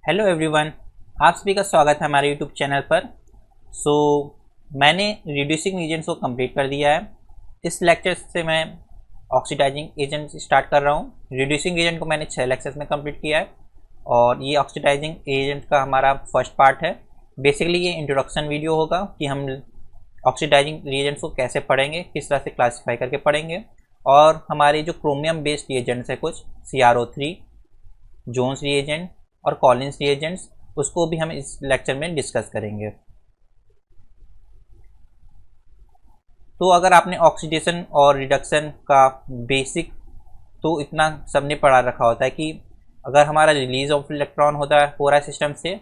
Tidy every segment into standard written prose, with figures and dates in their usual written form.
Hello everyone. आप सभी का स्वागत है हमारे यूट्यूब चैनल पर। सो मैंने रिड्यूसिंग एजेंट्स को कंप्लीट कर दिया है। इस लेक्चर से मैं ऑक्सीडाइजिंग एजेंट स्टार्ट कर रहा हूँ। रिड्यूसिंग एजेंट को मैंने 6 लेक्चर्स में कंप्लीट किया है और ये ऑक्सीडाइजिंग एजेंट का हमारा फर्स्ट पार्ट है। बेसिकली ये इंट्रोडक्शन वीडियो होगा कि हम ऑक्सीडाइजिंग रिएजेंट्स को कैसे पढ़ेंगे, किस तरह से क्लासीफाई करके पढ़ेंगे, और हमारे जो क्रोमियम बेस्ड रिएजेंट्स है कुछ CrO3, जोन्स रिएजेंट और कॉलिन्स रिएजेंट्स, उसको भी हम इस लेक्चर में डिस्कस करेंगे। तो अगर आपने ऑक्सीडेशन और रिडक्शन का बेसिक तो इतना सबने पढ़ा रखा होता है कि अगर हमारा रिलीज ऑफ इलेक्ट्रॉन हो रहा है सिस्टम से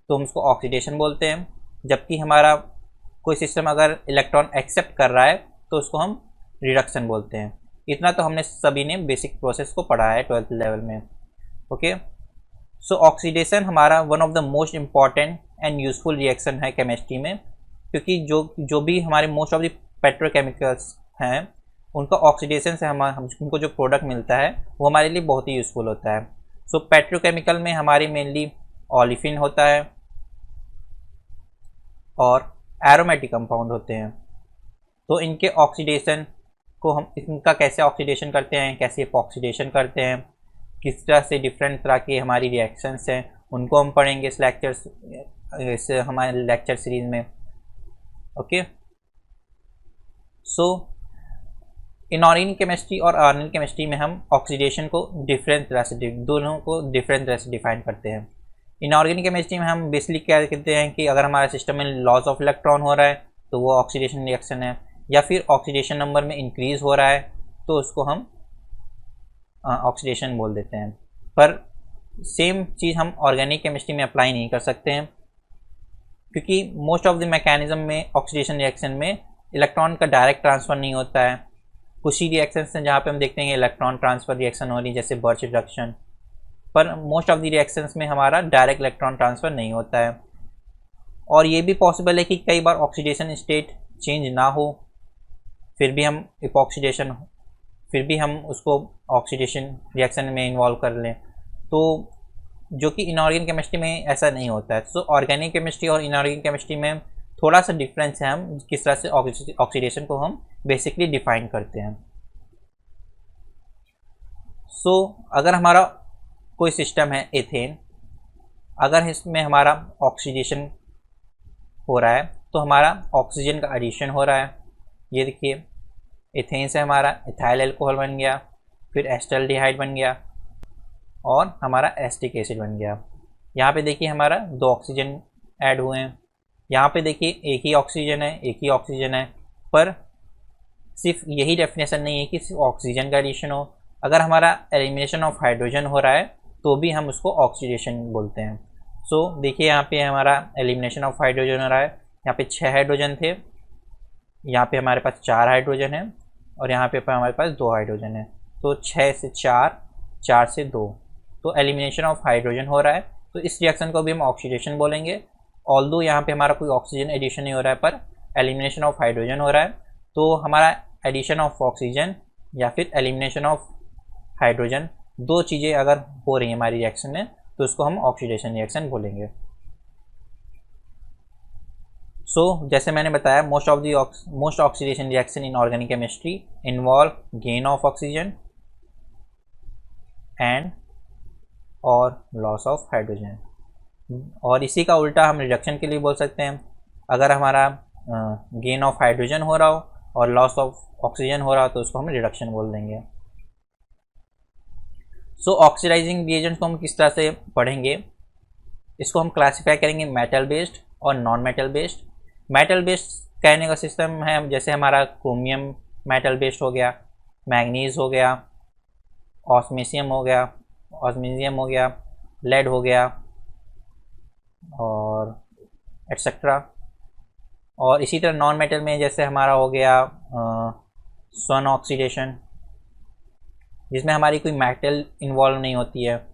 तो हम उसको ऑक्सीडेशन बोलते हैं, जबकि हमारा कोई सिस्टम अगर इलेक्ट्रॉन एक्सेप्ट कर रहा है तो उसको हम रिडक्शन बोलते हैं। इतना तो हमने सभी ने बेसिक प्रोसेस को पढ़ा है 12th लेवल में। ओके, सो ऑक्सीडेशन हमारा one of the most important and useful reaction है केमिस्ट्री में, क्योंकि जो भी हमारे मोस्ट ऑफ द पेट्रोकेमिकल्स हैं उनका ऑक्सीडेशन से उनको जो प्रोडक्ट मिलता है वो हमारे लिए बहुत ही यूज़फुल होता है। सो पेट्रोकेमिकल में हमारी मेनली ओलिफिन होता है और एरोमेटिक कंपाउंड होते हैं। तो इनके ऑक्सीडेशन को हम इनका कैसे ऑक्सीडेशन करते हैं, कैसे ऑक्सीडेशन करते हैं, किस तरह से डिफरेंट तरह की हमारी रिएक्शंस हैं, उनको हम पढ़ेंगे इस हमारे लेक्चर सीरीज में। ओके, सो इनऑर्गेनिक केमिस्ट्री और ऑर्गेनिक केमिस्ट्री में हम ऑक्सीडेशन को दोनों को डिफरेंट तरह से डिफाइन करते हैं। इनऑर्गेनिक केमिस्ट्री में हम बेसिकली क्या कहते हैं कि अगर हमारे सिस्टम में लॉस ऑफ इलेक्ट्रॉन हो रहा है तो वो ऑक्सीडेशन रिएक्शन है, या फिर ऑक्सीडेशन नंबर में इंक्रीज हो रहा है तो उसको हम ऑक्सीडेशन बोल देते हैं। पर सेम चीज़ हम ऑर्गेनिक केमिस्ट्री में अप्लाई नहीं कर सकते हैं, क्योंकि मोस्ट ऑफ द मैकेनिज्म में ऑक्सीडेशन रिएक्शन में इलेक्ट्रॉन का डायरेक्ट ट्रांसफ़र नहीं होता है। कुछ ही रिएक्शंस हैं जहाँ पे हम देखते हैं इलेक्ट्रॉन ट्रांसफ़र रिएक्शन हो रही है, जैसे बर्च रिडक्शन, पर मोस्ट ऑफ द रिएक्शंस में हमारा डायरेक्ट इलेक्ट्रॉन ट्रांसफ़र नहीं होता है। और ये भी पॉसिबल है कि कई बार ऑक्सीडेशन स्टेट चेंज ना हो, फिर भी हम उसको ऑक्सीडेशन रिएक्शन में इन्वॉल्व कर लें, तो जो कि इनऑर्गेनिक केमिस्ट्री में ऐसा नहीं होता है। सो ऑर्गेनिक केमिस्ट्री और इनऑर्गेनिक केमिस्ट्री में थोड़ा सा डिफरेंस है, हम किस तरह से ऑक्सीडेशन को हम बेसिकली डिफाइन करते हैं। सो अगर हमारा कोई सिस्टम है एथेन, अगर इसमें हमारा ऑक्सीडेशन हो रहा है तो हमारा ऑक्सीजन का एडिशन हो रहा है। ये देखिए, एथेन से हमारा इथाइल अल्कोहल बन गया, फिर एस्टल्डिहाइड बन गया और हमारा एसिटिक एसिड बन गया। यहाँ पे देखिए हमारा 2 ऑक्सीजन ऐड हुए हैं। यहाँ पे देखिए एक ही ऑक्सीजन है, पर सिर्फ यही डेफिनेशन नहीं है कि सिर्फ ऑक्सीजन का एडिशन हो। अगर हमारा एलिमिनेशन ऑफ हाइड्रोजन हो रहा है तो भी हम उसको ऑक्सीडेशन बोलते हैं। सो देखिए यहाँ पे हमारा एलिमिनेशन ऑफ हाइड्रोजन हो रहा है। यहाँ पे 6 हाइड्रोजन थे, यहाँ पे हमारे पास 4 हाइड्रोजन है और यहाँ पे हमारे पास 2 हाइड्रोजन है। तो 6 से 4, 4 से 2, तो एलिमिनेशन ऑफ हाइड्रोजन हो रहा है, तो इस रिएक्शन को भी हम ऑक्सीडेशन बोलेंगे। ऑल्दो यहाँ पे हमारा कोई ऑक्सीजन एडिशन नहीं हो रहा है, पर एलिमिनेशन ऑफ हाइड्रोजन हो रहा है, तो हमारा एडिशन ऑफ ऑक्सीजन या फिर एलिमिनेशन ऑफ हाइड्रोजन, 2 चीज़ें अगर हो रही हैं हमारी रिएक्शन में तो उसको हम ऑक्सीडेशन रिएक्शन बोलेंगे। जैसे मैंने बताया, most oxidation reaction in organic chemistry involve gain of oxygen and और लॉस ऑफ हाइड्रोजन। और इसी का उल्टा हम रिडक्शन के लिए बोल सकते हैं। अगर हमारा गेन ऑफ हाइड्रोजन हो रहा हो और लॉस ऑफ ऑक्सीजन हो रहा हो तो उसको हम रिडक्शन बोल देंगे। ऑक्सीडाइजिंग रिएजेंट्स को हम किस तरह से पढ़ेंगे, इसको हम क्लासीफाई करेंगे मेटल बेस्ड और non metal based. Metal based कहने का सिस्टम है जैसे हमारा क्रोमियम मेटल बेस्ड हो गया, मैग्नीज हो गया, ऑस्मेशियम हो गया, लेड हो गया और एटसेट्रा। और इसी तरह नॉन मेटल में जैसे हमारा हो गया स्वर्ण ऑक्सीडेशन, जिसमें हमारी कोई मेटल इन्वॉल्व नहीं होती है।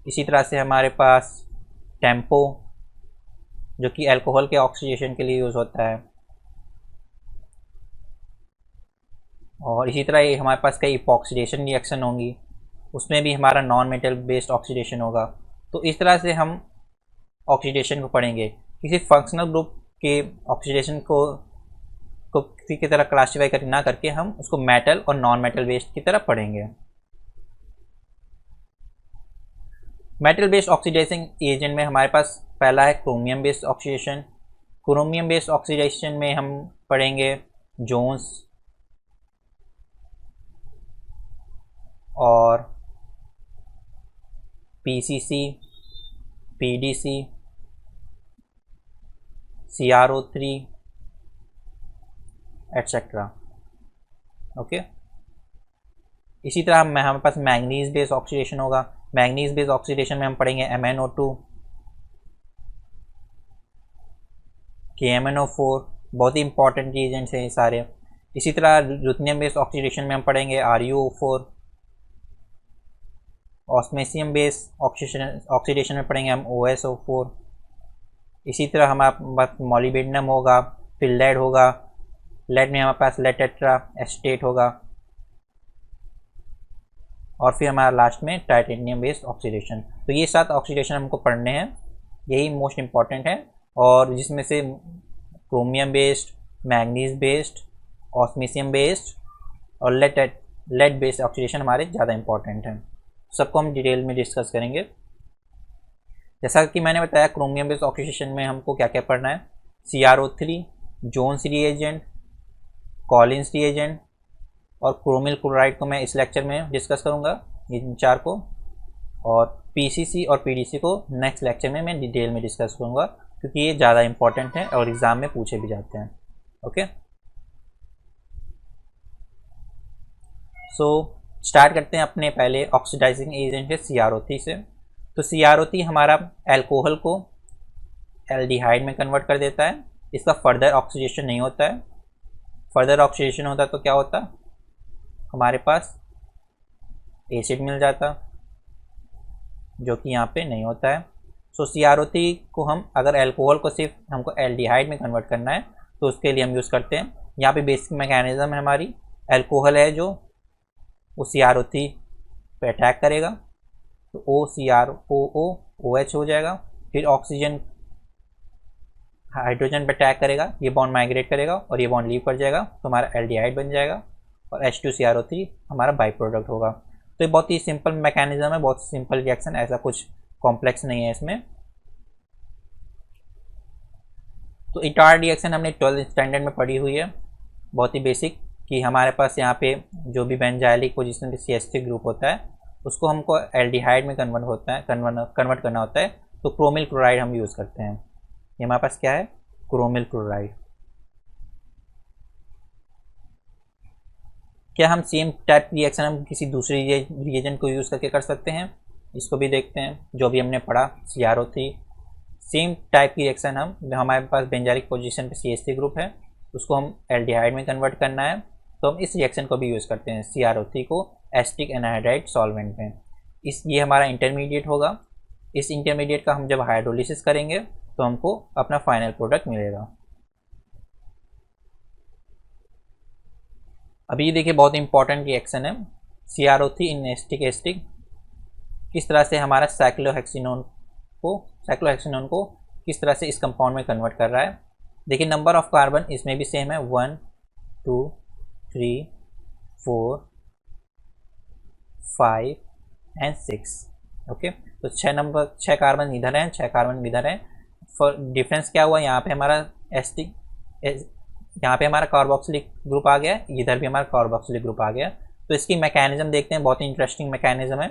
इसी तरह से हमारे पास टेम्पो, जो कि अल्कोहल के ऑक्सीडेशन के लिए यूज़ होता है। और इसी तरह हमारे पास कई ऑक्सीडेशन रिएक्शन होंगी, उसमें भी हमारा नॉन मेटल बेस्ड ऑक्सीडेशन होगा। तो इस तरह से हम ऑक्सीडेशन को पढ़ेंगे। किसी फंक्शनल ग्रुप के ऑक्सीडेशन को किसी की तरह क्लासिफाई ना करके हम उसको मेटल और नॉन मेटल वेस्ट की तरह पढ़ेंगे। मेटल बेस्ड ऑक्सीडाइजिंग एजेंट में हमारे पास पहला है chromium based oxidation. Chromium based oxidation में हम पढ़ेंगे जोन्स और PCC, PDC, CrO3 etcetera. Okay, इसी तरह हमारे पास मैंगनीज बेस्ड ऑक्सीडेशन होगा। मैंगनीज बेस्ड ऑक्सीडेशन में हम पढ़ेंगे MnO2, KMnO4, बहुत ही इंपॉर्टेंट रिएजेंट्स हैं ये सारे। इसी तरह रुथनियम बेस्ड ऑक्सीडेशन में हम पढ़ेंगे RuO4। ऑस्मेसियम बेस्ड ऑक्सीडेशन में पढ़ेंगे हम OSO4। इसी तरह हमारे पास मॉलिब्डेनम होगा, फिर लेड होगा। लेड में हमारे पास लेड टेट्रा एस्टेट होगा, और फिर हमारा लास्ट में टाइटेनियम बेस्ड ऑक्सीडेशन। तो ये 7 ऑक्सीडेशन हमको पढ़ने हैं, यही मोस्ट इंपॉर्टेंट है, और जिसमें से chromium based, manganese based, osmium based और लेड बेस्ड ऑक्सीडेशन हमारे ज़्यादा इंपॉर्टेंट हैं। सबको हम डिटेल में डिस्कस करेंगे। जैसा कि मैंने बताया, क्रोमियम बेस्ड ऑक्सीडेशन में हमको क्या क्या पढ़ना है, CrO3, Jones reagent, Collins reagent और क्रोमिल क्लोराइड को मैं इस लेक्चर में डिस्कस करूंगा, इन 4 को, और पीसीसी और पीडीसी को नेक्स्ट लेक्चर में मैं डिटेल में डिस्कस करूंगा, क्योंकि ये ज़्यादा इंपॉर्टेंट है और एग्ज़ाम में पूछे भी जाते हैं। ओके, सो स्टार्ट करते हैं अपने पहले ऑक्सीडाइजिंग एजेंट है CrO3 से। तो CrO3 हमारा एल्कोहल को एल्डिहाइड में कन्वर्ट कर देता है। इसका फर्दर ऑक्सीडेशन नहीं होता है। फर्दर ऑक्सीडेशन होता तो क्या होता, हमारे पास एसिड मिल जाता, जो कि यहाँ पे नहीं होता है। सो CrO3 को हम अगर एल्कोहल को सिर्फ हमको एल्डिहाइड में कन्वर्ट करना है तो उसके लिए हम यूज़ करते हैं। यहाँ पे बेसिक मैकेनिज्म है, हमारी एल्कोहल है जो वो CrO3 पे अटैक करेगा, तो OCrOOH हो जाएगा। फिर ऑक्सीजन हाइड्रोजन पे अटैक करेगा, ये बॉन्ड माइग्रेट करेगा और ये बॉन्ड लीव कर जाएगा, तो हमारा एल्डिहाइड बन जाएगा और H2CrO3 हमारा बाई प्रोडक्ट होगा। तो ये बहुत ही सिंपल मैकेनिज्म है, बहुत सिंपल रिएक्शन, ऐसा कुछ कॉम्प्लेक्स नहीं है इसमें। तो इंटायर रिएक्शन हमने 12th स्टैंडर्ड में पढ़ी हुई है, बहुत ही बेसिक, कि हमारे पास यहाँ पे जो भी बेंजाइलिक पोजीशन पे CH3 ग्रुप होता है उसको हमको एल्डिहाइड में कन्वर्ट करना होता है, तो क्रोमिल क्लोराइड हम यूज़ करते हैं। ये हमारे पास क्या है, क्रोमिल क्लोराइड। क्या हम सेम टाइप रिएक्शन हम किसी दूसरे रिएजेंट को यूज़ करके कर सकते हैं, इसको भी देखते हैं। जो भी हमने पढ़ा CrO3, सेम टाइप की रिएक्शन हम, हमारे पास बेंजाइलिक पोजीशन पे CH3 ग्रुप है, उसको हम एल्डिहाइड में कन्वर्ट करना है, तो हम इस रिएक्शन को भी यूज़ करते हैं, CrO3 को एसिटिक एनहाइड्राइड सॉल्वेंट में। ये हमारा इंटरमीडिएट होगा। इस इंटरमीडिएट का हम जब हाइड्रोलिसिस करेंगे तो हमको अपना फाइनल प्रोडक्ट मिलेगा। अभी ये देखिए, बहुत इंपॉर्टेंट रिएक्शन है CrO3 इन एसिटिक एसिटिक। किस तरह से हमारा साइक्लोहेक्सिनोन को किस तरह से इस कंपाउंड में कन्वर्ट कर रहा है। देखिए, नंबर ऑफ कार्बन इसमें भी सेम है, 1 2 3 4 5 एंड 6। ओके, तो 6 कार्बन इधर हैं, 6 कार्बन इधर हैं। डिफरेंस क्या हुआ, यहाँ पे हमारा एसिटिक, यहाँ पे हमारा कार्बोक्सिलिक ग्रुप आ गया, इधर भी हमारा कार्बोक्सिलिक ग्रुप आ गया। तो इसकी मैकेनिज्म देखते हैं, बहुत ही इंटरेस्टिंग मैकेनिज्म है।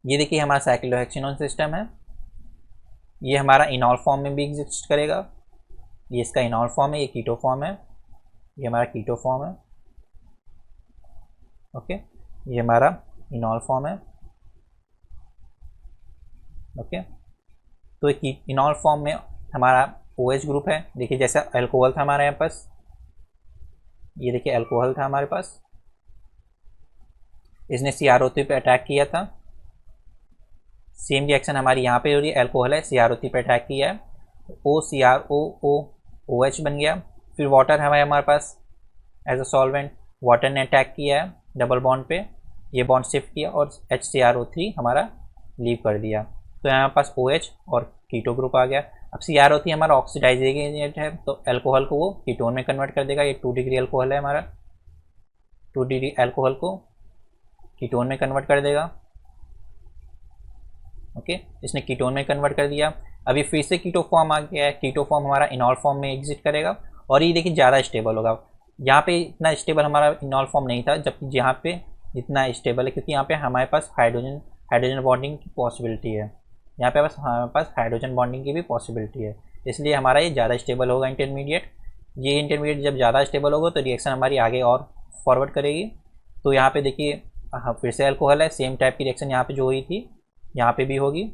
ये देखिए, हमारा साइक्लोहेक्सिनोन सिस्टम है, ये हमारा इनॉल फॉर्म में भी एग्जिस्ट करेगा। ये इसका इनॉल फॉर्म है, ये कीटो फॉर्म है, ये हमारा कीटो फॉर्म है। ओके, ये हमारा इनॉल फॉर्म है। ओके, तो इनॉल फॉर्म में हमारा OH ग्रुप है। देखिए, जैसा अल्कोहल था हमारे यहाँ पास, ये देखिए अल्कोहल था हमारे पास, इसने CrO3 पे अटैक किया था। सेम रिएक्शन हमारी यहाँ पे हो रही है, अल्कोहल है, CrO3 पे अटैक किया है, OCrOOH बन गया। फिर वाटर है हमारे पास एज अ सॉल्वेंट, वाटर ने अटैक किया है डबल बॉन्ड पे, ये बॉन्ड शिफ्ट किया और HCrO3 हमारा लीव कर दिया, तो यहाँ पास OH और कीटो ग्रुप आ गया। अब CrO3 हमारा ऑक्सीडाइजिंग एजेंट है, तो अल्कोहल को वो कीटोन में कन्वर्ट कर देगा। ये 2 डिग्री अल्कोहल है हमारा, 2 डिग्री अल्कोहल को कीटोन में कन्वर्ट कर देगा। ओके, इसने कीटोन में कन्वर्ट कर दिया। अभी फिर से कीटो फॉर्म आ गया है, कीटो फॉर्म हमारा इनॉल फॉर्म में एग्जिट करेगा और ये देखिए ज़्यादा स्टेबल होगा। यहाँ पे इतना स्टेबल हमारा इनॉल फॉर्म नहीं था, जबकि यहाँ पे इतना स्टेबल है, क्योंकि यहाँ पे हमारे पास हाइड्रोजन बॉन्डिंग की पॉसिबिलिटी है। यहाँ पे बस हमारे पास हाइड्रोजन बॉन्डिंग की भी पॉसिबिलिटी है, इसलिए हमारा ये ज़्यादा स्टेबल होगा इंटरमीडिएट। ये इंटरमीडिएट जब ज़्यादा स्टेबल होगा तो रिएक्शन हमारी आगे और फॉरवर्ड करेगी। तो यहाँ पे देखिए फिर से अल्कोहल है, सेम टाइप की रिएक्शन यहाँ पे जो हुई थी यहाँ पे भी होगी।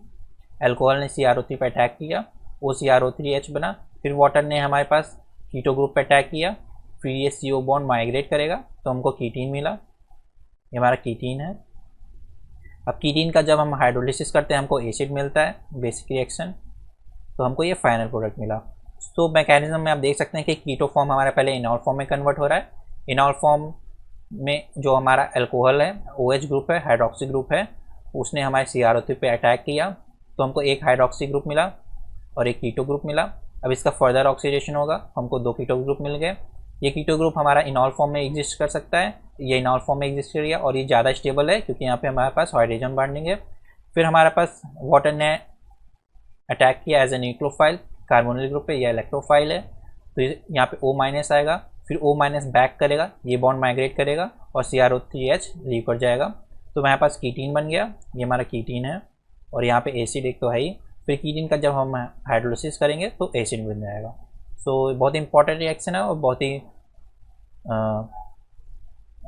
अल्कोहल ने CrO3 पर अटैक किया, वो CrO3H बना, फिर वाटर ने हमारे पास कीटो ग्रुप पर अटैक किया, फिर ये CO बॉन्ड माइग्रेट करेगा तो हमको कीटीन मिला, ये हमारा कीटीन है। अब कीटीन का जब हम हाइड्रोलिसिस करते हैं हमको एसिड मिलता है, बेसिक रिएक्शन, तो हमको ये फाइनल प्रोडक्ट मिला। तो मैकेनिज्म में आप देख सकते हैं कि कीटो फॉर्म हमारा पहले इनॉल फॉर्म में कन्वर्ट हो रहा है। इनॉल फॉर्म में जो हमारा अल्कोहल है, OH ग्रुप है, हाइड्रोक्सी ग्रुप है, उसने हमारे CrO3 पे अटैक किया, तो हमको एक हाइड्रोक्सी ग्रुप मिला और एक कीटो ग्रुप मिला। अब इसका फर्दर ऑक्सीडेशन होगा, हमको 2 कीटो ग्रुप मिल गए। ये कीटो ग्रुप हमारा इनॉल फॉर्म में एग्जिस्ट कर सकता है, ये इनॉल फॉर्म में एग्जिस्ट कर गया और ये ज़्यादा स्टेबल है क्योंकि यहाँ पे हमारे पास हाइड्रोजन बॉन्डिंग है। फिर हमारे पास वाटर ने अटैक किया as a nucleophile carbonyl group पे, यह इलेक्ट्रोफाइल है, तो यहाँ पे O- आएगा, फिर O- बैक करेगा, ये बॉन्ड माइग्रेट करेगा और CrO3H लीव कर जाएगा, तो हमारे पास कीटीन बन गया। ये हमारा कीटीन है और यहाँ पे एसिड एक तो है ही, फिर कीटीन का जब हम हाइड्रोलिसिस करेंगे तो एसिड बन जाएगा। सो बहुत इंपॉर्टेंट रिएक्शन है और बहुत ही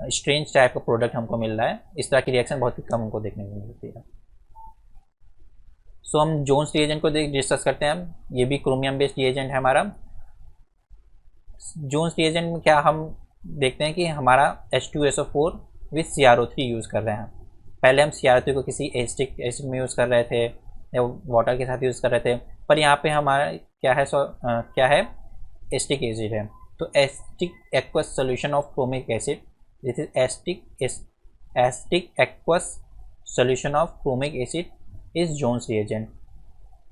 स्ट्रेंज टाइप का प्रोडक्ट हमको मिल रहा है। इस तरह की रिएक्शन बहुत ही कम हमको देखने को मिलती है। सो हम जोन्स रिएजेंट को डिस्कस करते हैं। ये भी क्रोमियम बेस्ड रिएजेंट है हमारा। जोन्स रिएजेंट में क्या हम देखते हैं कि हमारा H2SO4 विथ CrO3 यूज़ कर रहे हैं। पहले हम CrO3 को किसी एसिटिक एसिड में यूज़ कर रहे थे या वाटर के साथ यूज़ कर रहे थे, पर यहाँ पे हमारा क्या है एसिटिक एसिड है, तो acetic aqueous solution of chromic acid, this is acetic aqueous solution of chromic acid is Jones reagent.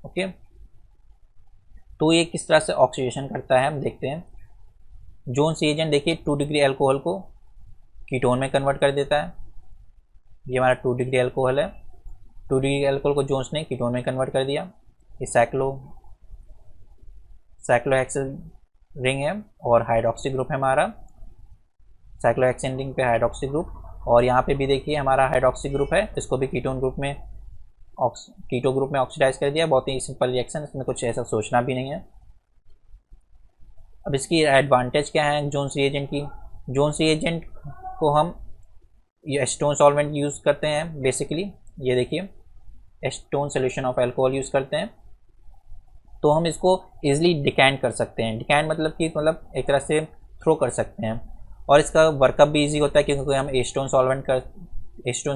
Okay, तो ये किस तरह से ऑक्सीडेशन करता है हम देखते हैं। जोन्स रिएजेंट देखिए 2 डिग्री अल्कोहल को कीटोन में कन्वर्ट कर देता है। ये हमारा 2 डिग्री अल्कोहल है, 2 डिग्री अल्कोहल को जोन्स ने कीटोन में कन्वर्ट कर दिया। ये साइक्लोहेक्सेन रिंग है और हाइड्रोक्सी ग्रुप है हमारा, साइक्लोहेक्सेन रिंग पे हाइड्रोक्सी ग्रुप, और यहाँ पे भी देखिए हमारा हाइड्रोक्सी ग्रुप है, इसको भी कीटो ग्रुप में ऑक्सीडाइज कर दिया। बहुत ही सिंपल रिएक्शन, इसमें कुछ ऐसा सोचना भी नहीं है। अब इसकी एडवांटेज क्या है जोन्स रिएजेंट की। जोन्स रिएजेंट को हम एस्टोन सॉल्वेंट यूज़ करते हैं बेसिकली, ये देखिए Aston solution of alcohol use करते हैं, तो हम इसको ईजिली डिकैंट कर सकते हैं। डिकैंट मतलब कि एक तरह से थ्रो कर सकते हैं, और इसका वर्कअप भी ईजी होता है क्योंकि हम एस्टोन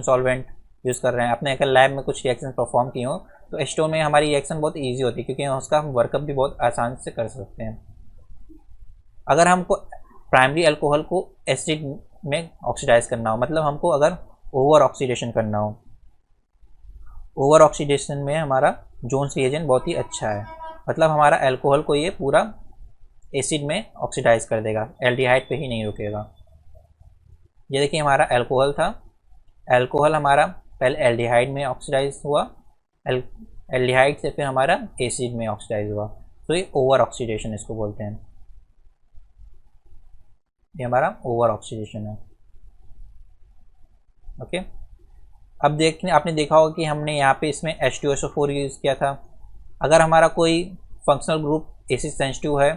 सॉल्वेंट यूज़ कर रहे हैं। अपने अगर लैब में कुछ रिएक्शन परफॉर्म किए हो तो एस्टोन में हमारी रिएक्शन बहुत ईजी होती है क्योंकि उसका हम वर्कअप भी बहुत आसान से कर सकते हैं। अगर हमको प्राइमरी अल्कोहल को एसिड में ऑक्सीडाइज करना हो, मतलब हमको अगर ओवर ऑक्सीडेशन करना हो, ओवर ऑक्सीडेशन में हमारा जोन्स रिएजेंट बहुत ही अच्छा है। मतलब हमारा अल्कोहल को ये पूरा एसिड में ऑक्सीडाइज कर देगा, एल्डिहाइड पे ही नहीं रुकेगा। ये देखिए हमारा अल्कोहल था, अल्कोहल हमारा पहले एल्डिहाइड में ऑक्सीडाइज हुआ, एल्डिहाइड से फिर हमारा एसिड में ऑक्सीडाइज हुआ, तो ये ओवर ऑक्सीडेशन इसको बोलते हैं। ये हमारा ओवर ऑक्सीडेशन है। ओके, अब आपने देखा होगा कि हमने यहाँ पे इसमें H2SO4 यूज़ किया था। अगर हमारा कोई फंक्शनल ग्रुप एसिड सेंसिटिव है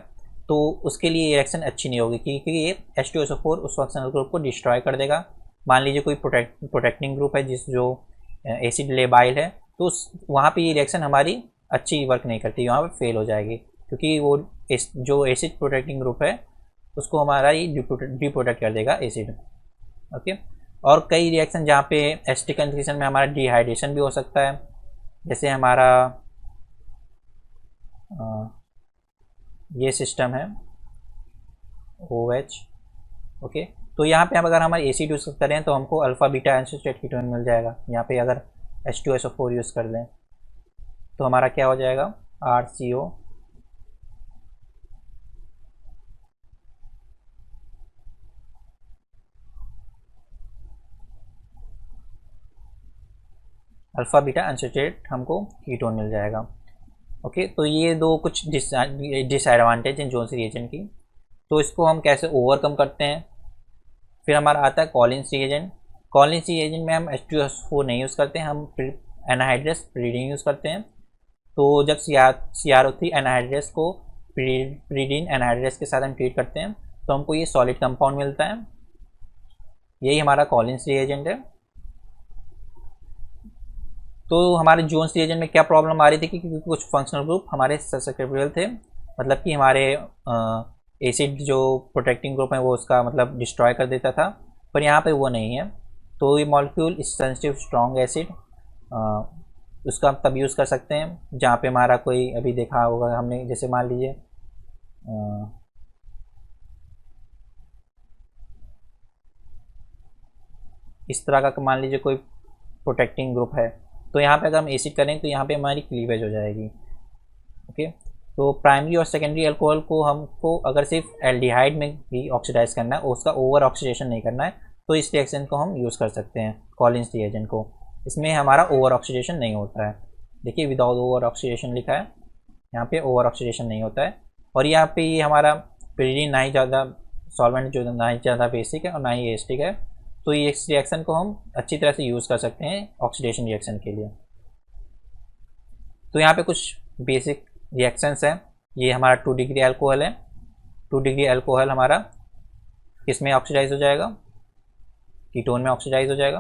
तो उसके लिए रिएक्शन अच्छी नहीं होगी क्योंकि ये H2SO4 उस फंक्शनल ग्रुप को डिस्ट्रॉय कर देगा। मान लीजिए कोई प्रोटेक्टिंग ग्रुप है जो एसिड लेबाइल है, तो वहाँ पे ये रिएक्शन हमारी अच्छी वर्क नहीं करती, वहाँ पे फेल हो जाएगी क्योंकि वो जो एसिड प्रोटेक्टिंग ग्रुप है उसको हमारा ये डिप्रोटेक्ट कर देगा एसिड। ओके, और कई रिएक्शन जहाँ पे एसिडिक कंडीशन में हमारा डिहाइड्रेशन भी हो सकता है, जैसे हमारा ये सिस्टम है OH। ओके, तो यहाँ पे हम अगर हमारे एसिड यूज़ करें तो हमको अल्फ़ा बीटा अनसैचुरेटेड कीटोन मिल जाएगा। यहाँ पे अगर H2SO4 यूज़ कर लें तो हमारा क्या हो जाएगा, RCO अल्फ़ा बीटा अनसैचुरेटेड हमको कीटोन मिल जाएगा। ओके, तो ये दो कुछ डिसएडवांटेज हैं जोन्स रिएजेंट की। तो इसको हम कैसे ओवरकम करते हैं। फिर हमारा आता है कॉलिन्स रिएजेंट। कॉलिन्स रिएजेंट में हम H2SO4 नहीं यूज़ करते हैं, हम एनहाइड्रस प्रीडीन यूज़ करते हैं। तो जब CrO3 एनहाइड्रस को प्रीडीन एनहाइड्रस के साथ हम ट्रीट करते हैं तो हमको ये सॉलिड कंपाउंड मिलता है। यही हमारा कॉलिन्स रिएजेंट है। तो हमारे जोन्स रिएजेंट में क्या प्रॉब्लम आ रही थी कि क्योंकि कुछ फंक्शनल ग्रुप हमारे ससेप्टेबल थे, मतलब कि हमारे एसिड जो प्रोटेक्टिंग ग्रुप है वो उसका मतलब डिस्ट्रॉय कर देता था, पर यहाँ पे वो नहीं है। तो ये मॉलिक्यूल इस सेंसिटिव स्ट्रॉन्ग एसिड उसका हम तब यूज़ कर सकते हैं जहाँ पे हमारा कोई, अभी देखा होगा हमने, जैसे मान लीजिए इस तरह का मान लीजिए कोई प्रोटेक्टिंग ग्रुप है, तो यहाँ पे अगर हम एसिड करें तो यहाँ पे हमारी क्लीवेज हो जाएगी। ओके, तो प्राइमरी और सेकेंडरी अल्कोहल को हमको अगर सिर्फ एल्डिहाइड में भी ऑक्सीडाइज करना है, उसका ओवर ऑक्सीडेशन नहीं करना है, तो इस रिएक्शन को हम यूज़ कर सकते हैं कॉलिन्स रिएजेंट को। इसमें हमारा ओवर ऑक्सीडेशन नहीं होता है। देखिए विदाउट ओवर ऑक्सीडेशन लिखा है, यहाँ पे ओवर ऑक्सीडेशन नहीं होता है। और यहाँ पे ये हमारा pyridine ना ही ज़्यादा सॉल्वेंट, जो ना ही ज़्यादा बेसिक है और ना ही एसिडिक है, तो ये इस रिएक्शन को हम अच्छी तरह से यूज़ कर सकते हैं ऑक्सीडेशन रिएक्शन के लिए। तो यहाँ पे कुछ बेसिक रिएक्शंस हैं। ये हमारा 2 डिग्री अल्कोहल है। 2 डिग्री अल्कोहल हमारा किस में ऑक्सीडाइज हो जाएगा, कीटोन में ऑक्सीडाइज हो जाएगा।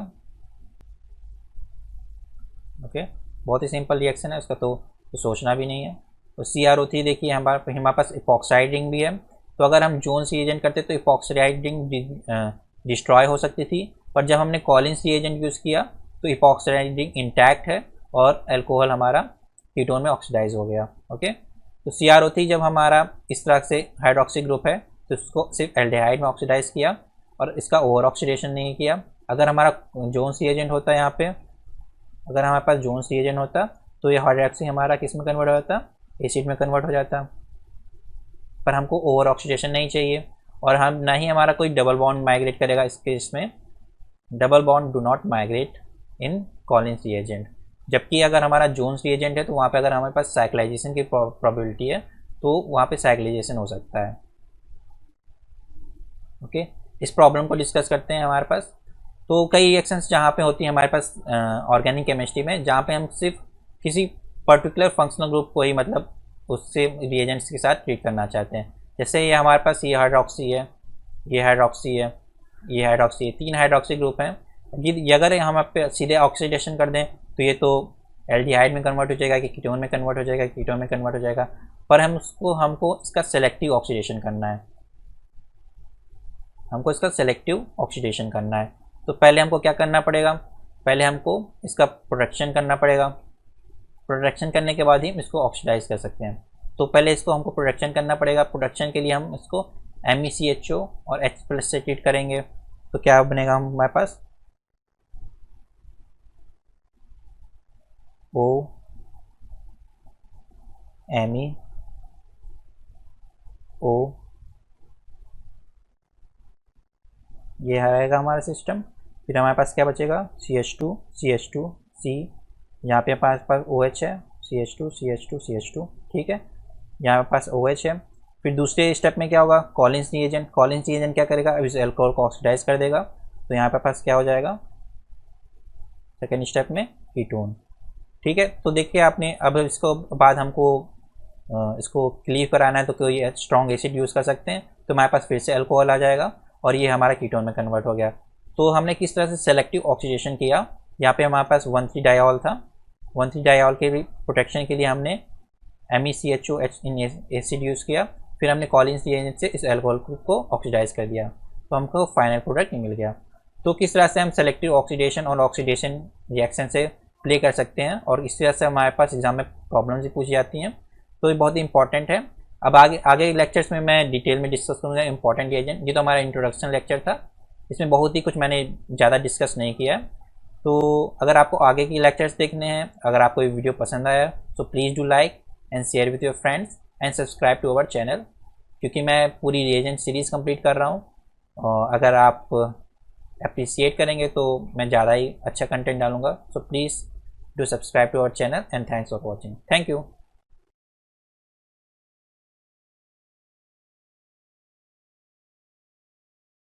ओके, बहुत ही सिंपल रिएक्शन है, उसका तो सोचना भी नहीं है। तो CrO3 देखिए हमारे पास इपॉक्साइड रिंग भी है। तो अगर हम जोन्स रिएजेंट करते तो इपॉक्साइड रिंग डिस्ट्रॉय हो सकती थी, पर जब हमने कॉलिन्स रिएजेंट यूज़ किया तो इपॉक्साइड रिंग इंटैक्ट है और अल्कोहल हमारा कीटोन में ऑक्सीडाइज हो गया। ओके, तो CrO3 जब हमारा इस तरह से हाइड्रोक्सी ग्रुप है तो उसको सिर्फ एल्डिहाइड में ऑक्सीडाइज किया और इसका ओवर ऑक्सीडेशन नहीं किया। अगर हमारा जोन्स रिएजेंट होता है, यहाँ पे अगर हमारे पास जोन्स रिएजेंट होता तो ये हाइड्रोक्सी हमारा किस में कन्वर्ट हो जाता, एसिड में कन्वर्ट हो जाता। पर हमको ओवर ऑक्सीडेशन नहीं चाहिए और हम ना ही हमारा कोई डबल बॉन्ड माइग्रेट करेगा इस केस में। Double bond do not migrate in Collins reagent. जबकि अगर हमारा जोन्स रिएजेंट है तो वहाँ पे अगर हमारे पास साइक्लाइजेशन की प्रोबेबिलिटी है तो वहाँ पे साइक्लाइजेशन हो सकता है। ओके, इस प्रॉब्लम को डिस्कस करते हैं। हमारे पास तो कई रिएक्शंस जहाँ पे होती हैं हमारे पास ऑर्गेनिक केमिस्ट्री में, जहाँ पे हम सिर्फ किसी पर्टिकुलर फंक्शनल ग्रुप को ही मतलब उससे रिएजेंट्स के साथ ट्रीट करना चाहते हैं। जैसे ये हमारे पास ये हाइड्रोक्सी है, ये हाइड्रोक्सी है, ये हाइड्रोक्सी है, 3 हाइड्रोक्सी ग्रुप हैं। ये अगर हम आप पे सीधे ऑक्सीडेशन कर दें तो ये तो एल्डिहाइड में कन्वर्ट हो जाएगा, कि कीटोन में कन्वर्ट हो जाएगा, कीटोन में कन्वर्ट हो जाएगा। पर हमको इसका सेलेक्टिव ऑक्सीडेशन करना है, हमको इसका सेलेक्टिव ऑक्सीडेशन करना है। तो पहले हमको क्या करना पड़ेगा, पहले हमको इसका प्रोडक्शन करना पड़ेगा। प्रोडक्शन करने के बाद ही हम इसको ऑक्सीडाइज कर सकते हैं। तो पहले इसको हमको प्रोडक्शन करना पड़ेगा। प्रोडक्शन के लिए हम इसको MECHO और H+ से ट्रीट करेंगे। तो क्या बनेगा हमारे पास, O MEO, ये रहेगा हमारा सिस्टम। फिर हमारे पास क्या बचेगा, CH2 CH2 C, यहाँ पे हमारे पास OH है, CH2 CH2 CH2, ठीक है, यहाँ पे पास OH है। फिर दूसरे स्टेप में क्या होगा, कॉलिन्स रिएजेंट। कॉलिन्स रिएजेंट क्या करेगा, अब इस अल्कोहल को ऑक्सीडाइज कर देगा। तो यहाँ पे पास क्या हो जाएगा, सेकेंड स्टेप में कीटोन। ठीक है, तो देखिए आपने अब इसको बाद हमको इसको क्लीव कराना है तो कोई स्ट्रॉन्ग एसिड यूज़ कर सकते हैं। तो हमारे पास फिर से अल्कोहल आ जाएगा और ये हमारा कीटोन में कन्वर्ट हो गया। तो हमने किस तरह से सेलेक्टिव ऑक्सीडेशन किया, यहाँ पे हमारे पास 1,3-डायोल था। 1,3-डायोल के भी प्रोटेक्शन के लिए हमने MECHO एसिड यूज़ किया। फिर हमने कॉलिन्स रिएजेंट से इस अल्कोहल को ऑक्सीडाइज कर दिया, तो हमको फाइनल प्रोडक्ट मिल गया। तो किस तरह से हम सेलेक्टिव ऑक्सीडेशन और ऑक्सीडेशन रिएक्शन से प्ले कर सकते हैं, और इस तरह से हमारे पास एग्जाम में प्रॉब्लम्स भी पूछी जाती हैं। तो ये बहुत ही इंपॉर्टेंट है। अब आगे लेक्चर्स में मैं डिटेल में डिस्कस करूँगा इंपॉर्टेंट रिएजेंट। ये तो हमारा इंट्रोडक्शन लेक्चर था। इसमें बहुत ही कुछ मैंने ज़्यादा डिस्कस नहीं किया। तो अगर आपको आगे की लेक्चर्स देखने हैं, अगर आपको ये वीडियो पसंद आया तो please do like and share with your friends and subscribe to our channel, क्योंकि मैं पूरी रिएजेंट सीरीज़ कंप्लीट कर रहा हूँ। और अगर आप अप्रिसिएट करेंगे तो मैं ज़्यादा ही अच्छा कंटेंट डालूंगा। So please do subscribe to our channel and thanks for watching. Thank you.